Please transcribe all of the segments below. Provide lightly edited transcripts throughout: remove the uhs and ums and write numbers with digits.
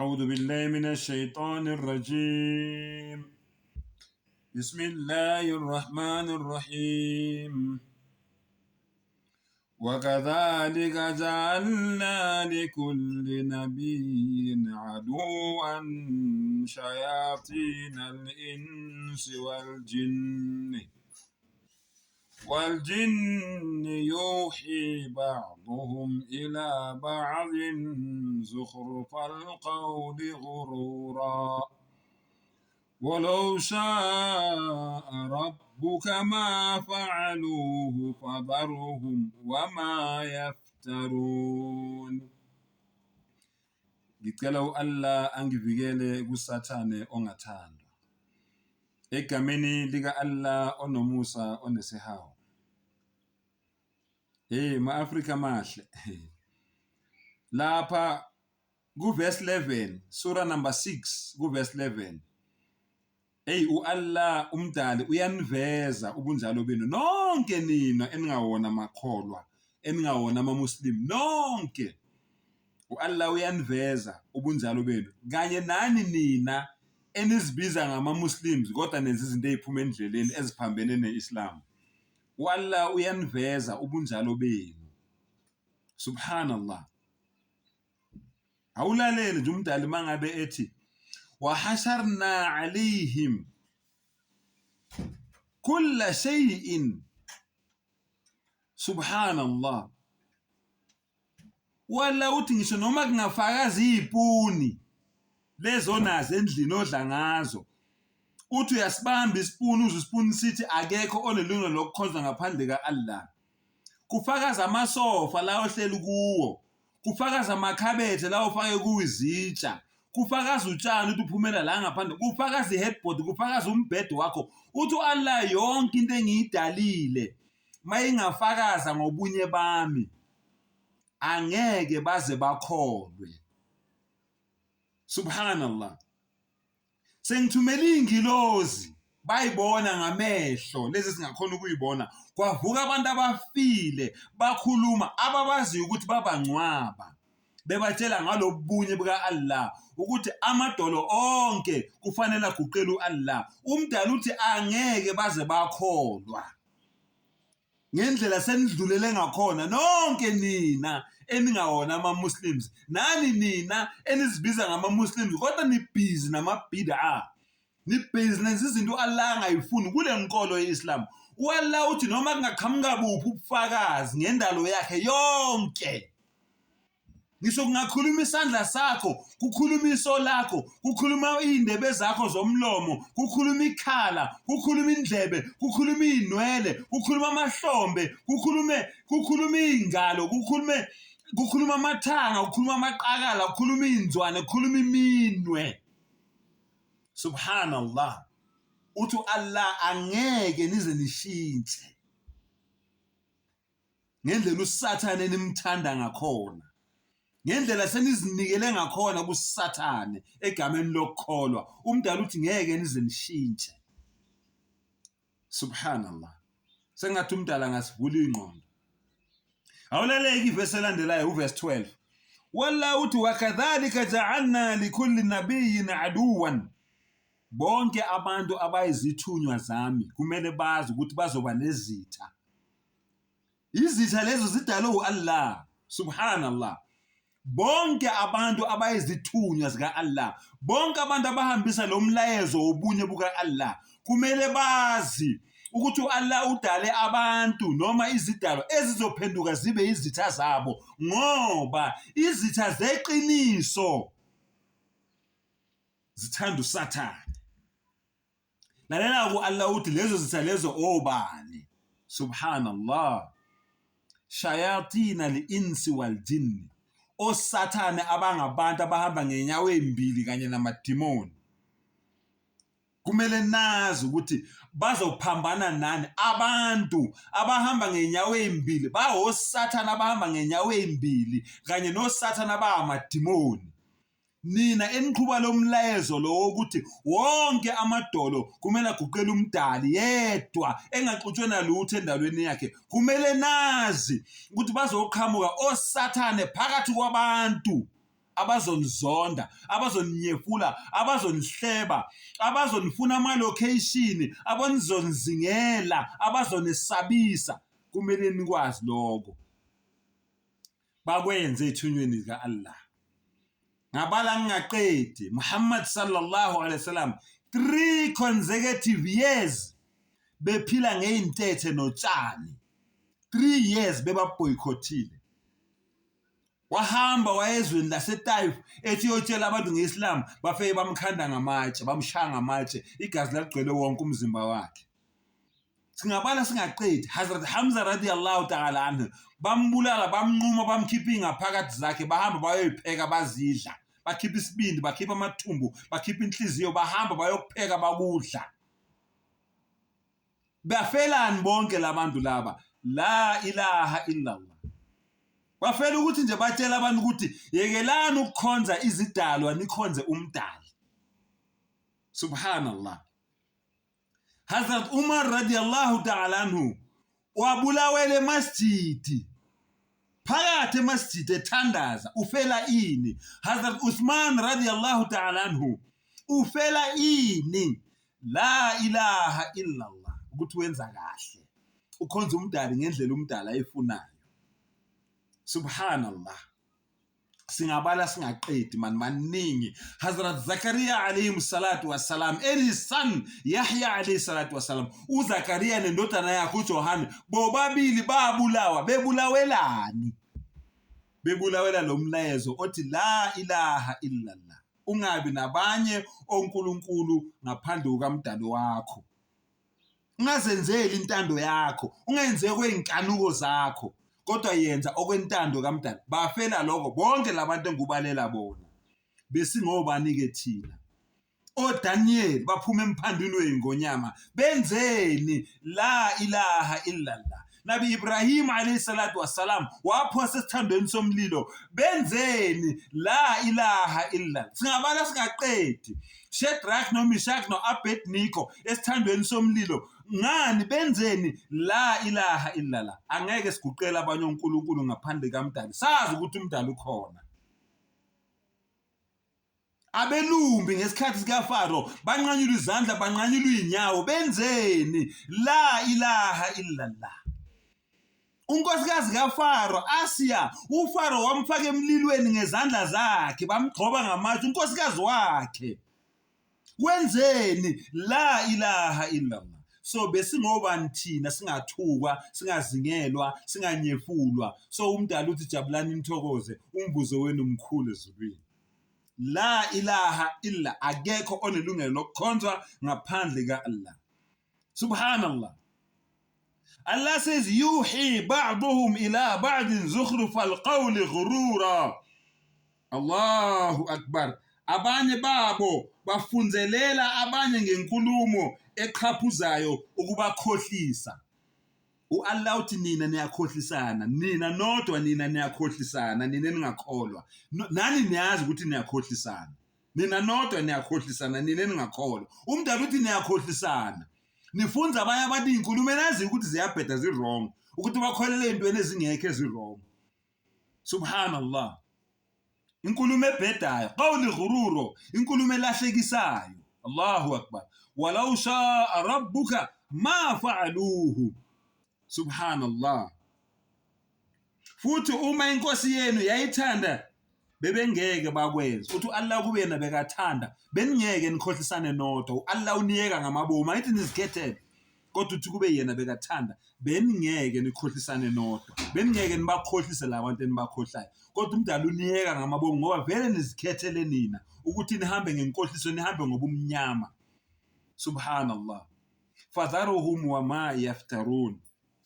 أعوذ بالله من الشيطان الرجيم. بسم الله الرحمن الرحيم. وكذلك جعلنا لكل نبي عدوا شياطين الإنس والجن يوحي بعضهم إلى بعض زخرف القول غرورا ولو شاء ربك ما فعلوه فذرهم وما يفترون. Ngicela uAllah angivikele kusathane ongathandwa. Egameni lika Allah onomusa onesihawu. Ma-Afrika mahle. Lapha kuverse 11, surah number 6, kuverse 11. uAllah umdali uyaniveza ubunjalo benu nonke nina eningawona makholwa, eningawona amamuslim nonke. uAllah uyaniveza ubunjalo benu kanye nani nina enizibiza ngama-Muslims kodwa nenza izinto eziphuma endleleni eziphambene neIslam. uAllah uyaniveza ubunjalo benu. Subhanallah. Awulalele nje umdali mangabe ethi wahasharna alayhim kulla shay'in. Subhanallah. Wala uthi ngisho noma kungafakaza izipuni lezo nazo endlini odla ngazo, uthi uyasibamba isipuni uze isipuni sithi akekho onelungelo lokukhonza ngaphandle kaAllah. Kufakaza amasofa la ohleli kuwo, kufakaza amakhabethe la ufake kuwo izitsha, kufakaza utshani uthi uphumela la ngaphandle, kufakaza iheadboard, kufakaza umbhedo wakho. Uthi uAllah yonke into engiyidalile mayingafakaza ngobunye bami angeke baze bakholwe. Subhanallah. Sengithumela ingilozi bayibona ngamehlo lezi singakhona ukuyibona, kwavuka abantu abafile bakhuluma ababaziyo ukuthi babangcwaba bebatshela ngalobunye buka Allah ukuthi amadolo onke kufanele aguqele uAllah. Umdali uthi angeke baze bakholwa. Ngendlela senidlulele ngakhona nonke nina eningawona ama-Muslims, nani nina enizibiza ngama-Muslims kodwa nibhizi namabhid'a, nibhizi nenza izinto uAllah angayifuni kule nkolo yeIslam. uAllah uthi noma kungaqhamuka buphi ubufakazi ngendalo yakhe yonke, ngisho kungakhuluma isandla sakho, kukhuluma iso lakho, kukhuluma indebe zakho zomlomo, kukhuluma ikhala, kukhuluma indlebe, kukhuluma inwele, kukhuluma amahlombe, kukhuluma ingalo, kukhuluma amathanga, kukhuluma amaqakala, kukhuluma inzwane, kukhuluma iminwe. Subhanallah. Uthi Allah angeke nize nishintshe ngendlela usathane nimthanda ngakhona, ngendlela senizinikele ngakhona kusathane egameni lokukholwa. Umdali uthi ngeke nize nishintshe. Subhanallah. Sengathi umdala ngasivula ingqondo. Awulaleki ivesi elandelayo uverse 12. Walla uthi wakadhalika ja'alna likulli nabiyyin aduwan. Bonke abantu abayizithunywa zami kumele bazi ukuthi bazoba nezitha. Izitha lezo zidalwe uAllah. Subhanallah. Bonke abantu abayizithunywa zika Allah, bonke abantu abahambisa lo mlayezo wobunye buka Allah kumele bazi ukuthi uAllah udale abantu noma izidalo ezizophenduka zibe izitha zabo, ngoba izitha zeqiniso zithanda uSathane. Lalela uAllah uthi lezo zitha lezo obani. Subhanallah. Shayatin al-insi wal-jinni. Osathane abangabantu abahamba ngenyawo ezimbili kanye namadimoni. Kumele nazi ukuthi bazophambana nani abantu abahamba ngenyawo ezimbili, bawosathane abahamba ngenyawo ezimbili kanye nosathane abamadimoni. Nina eniqhuba lo mlayezo lo ukuthi wonke amadolo kumele aguqele umdali yedwa engaxutshwe nalutho endalweni yakhe, kumele nazi ukuthi bazoqhamuka osathane phakathi kwabantu abazonizonda, abazoninyefula, abazonihleba, abazonifuna ama-location, abazonizingela, abazonisabisa. Kumele nikwazi lokho. Bakwenze ethunyweni lika-Allah. Ngabala ngingaqedi, Muhammad sallallahu alaihi wasallam 3 consecutive years bephila ngeintethe notshani. 3 years bebaboycottile. Wahamba wayezweni laseTaif ethi yotshela abantu ngeIslam, bafike bamkhanda ngamatshe, bamshaya ngamatshe, igazi lagcwele wonke umzimba wakhe. Singabala singaqedi, Hazrat Hamza radiyallahu ta'ala anhu bambulala, bamnquma, bamkhipha ingaphakathi zakhe, bahamba bayoyipheka bazidla, bakhipha isibindi, bakhipha amathumbu, bakhipha inhliziyo, bahamba bayokupheka bakudla. Bafelani bonke labantu laba? La ilaha illallah. Bafela ukuthi nje batshela abantu ukuthi yekelani ukukhonza izidalwa nikhonze umdali. Subhanallah. Hazrat Umar radiyallahu ta'ala anhu wabulawele emasjidi. Phakathi emasjidi ethandaza, ufela ini? Hazrat Uthman radiyallahu ta'ala anhu ufela ini? La ilaha illallah. Ukuthi wenza kahle, ukhonza umdali ngendlela umdala ayifunayo. Subhanallah. Singabala singaqedi maningi. Hazrat Zakaria alayhi salatu wassalam, his son Yahya alayhi salatu wassalam, uZakaria nendodana yakhe uJohane bobabili babulawa. Bebulawelani? Bebulawela lo mlayezo othi la ilaha illallah. Ungabi nabanye onkulunkulu ngaphandle kukaMdali wakho. Ungazenzeli intando yakho, ungenze kweinkanuko zakho, kodwa yenza okwentando kaMdali. Bafela lokho bonke labantu engubalela bona. Besingobani ke thina? ODaniel baphuma emphandweni weingonyama. Benzeni? La ilaha illallah. Nabi Ibrahim alayhi salatu wassalam waphosa esithandweni somlilo. Benzeni? La ilaha illallah. Singabala singaqedi. Shadrach noMeshach noAbednego esithandweni somlilo. Ngani? Benzeni? La ilaha illallah. Angeke siguqela abanye onkulunkulu ngaphandle kaMdali. Sazi ukuthi uMdali ukhona. Abelumbi ngesikhathi sikaFaro banqanyula izandla, banqanyula inyawo. Benzeni? La ilaha illallah. Unkosikazi kaFaro Asiya, uFaro wamfaka emlilweni ngezandla zakhe, bamgcoba ngamatshe unkosikazi wakhe. Wenzeni? La ilaha illallah. So besingobani thina singathukwa, singazingelwa, singanyefulwa? So uMdali uthi jabulani nithokoze, umbuzo wenu mkhulu ezulwini. La ilaha illa, akekho onelungelo lokukhonzwa ngaphandle kaAllah. Subhanallah. Allah says, yuhi ba'duhum ila ba'din zukhrufal qawli ghurura. Allahu akbar. Abanye babo bafunzelela abanye ngenkulumo eqhaphuzayo ukubakhohlisa. uAllah uthi nina niyakhohlisana, nina nodwa nina niyakhohlisana, nina ningakholwa. Nani niyazi ukuthi niyakhohlisana. Nina nodwa niyakhohlisana, nina ningakholwa. uMdali uthi niyakhohlisana. Nifunza abanye abantu inkulumo enazi ukuthi ziyabheda zi-wrong, ukuthi bakholele ezintweni ezingekho ezi-wrong. Subhanallah. Inkulumo ebhedayo, qawli ghururo, inkulumo elahlekisayo. Allahu akbar. Walau sha'a rabbuka ma fa'aluhu. Subhanallah. Futhi uma inkosi yenu yayithanda bebengeke bakwenza. Uthi Allah kube yena bekathanda beningeke nikhohlisane nodwa. uAllah uniyeka ngamabomu, ayithi nizikhethele. Kodwa uthi kube yena bekathanda beningeke nikhohlisane nodwa. Beningeke nibakhohlise labantu enibakhohlayo. Kodwa uMdali uniyeka ngamabomu ngoba vele nizikhethele nina ukuthi nihambe ngenkohliso, nihambe ngobumnyama. Subhanallah. Fadharuhum wa ma yaftarun.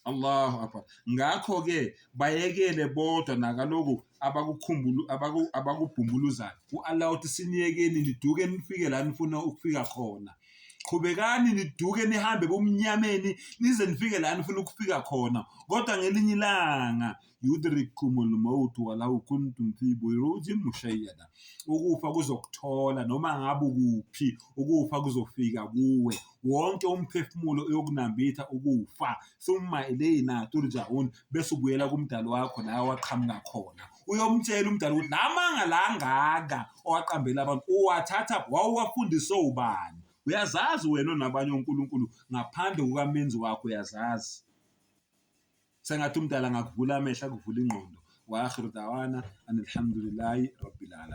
Allahu akbar. Ngakho ke bayekele bodwa nakaloku abakubumbuluzayo. uAllah uthi siniyekeni niduke nifike la nifuna ukufika khona. Qhubekani niduke nihambe bomnyameni nize nifike la nifuna ukufika khona. Kodwa ngelinye ilanga yudrikumul maut walau kuntum fi burujin mushayyada. Ukufa kuzokuthola noma ngabe kuphi, ukufa kuzofika kuwe. Wonke umphefumulo uyokunambitha ukufa. Summa ilayna turja'un, bese ubuyela kuMdali wakho la waqhamuka khona. uyomtshela umdala ukuthi lamanga la angaka owaqambela abantu uwathatha wawafundiswe ubani. Uyazazi wena onabanye onkulunkulu ngaphandle kukamenzi wakho, uyazazi. Sengathi umdala ngakuvula amehlo, akuvula ingqondo. Wa akhiru dawana alhamdulillahi rabbil alamin.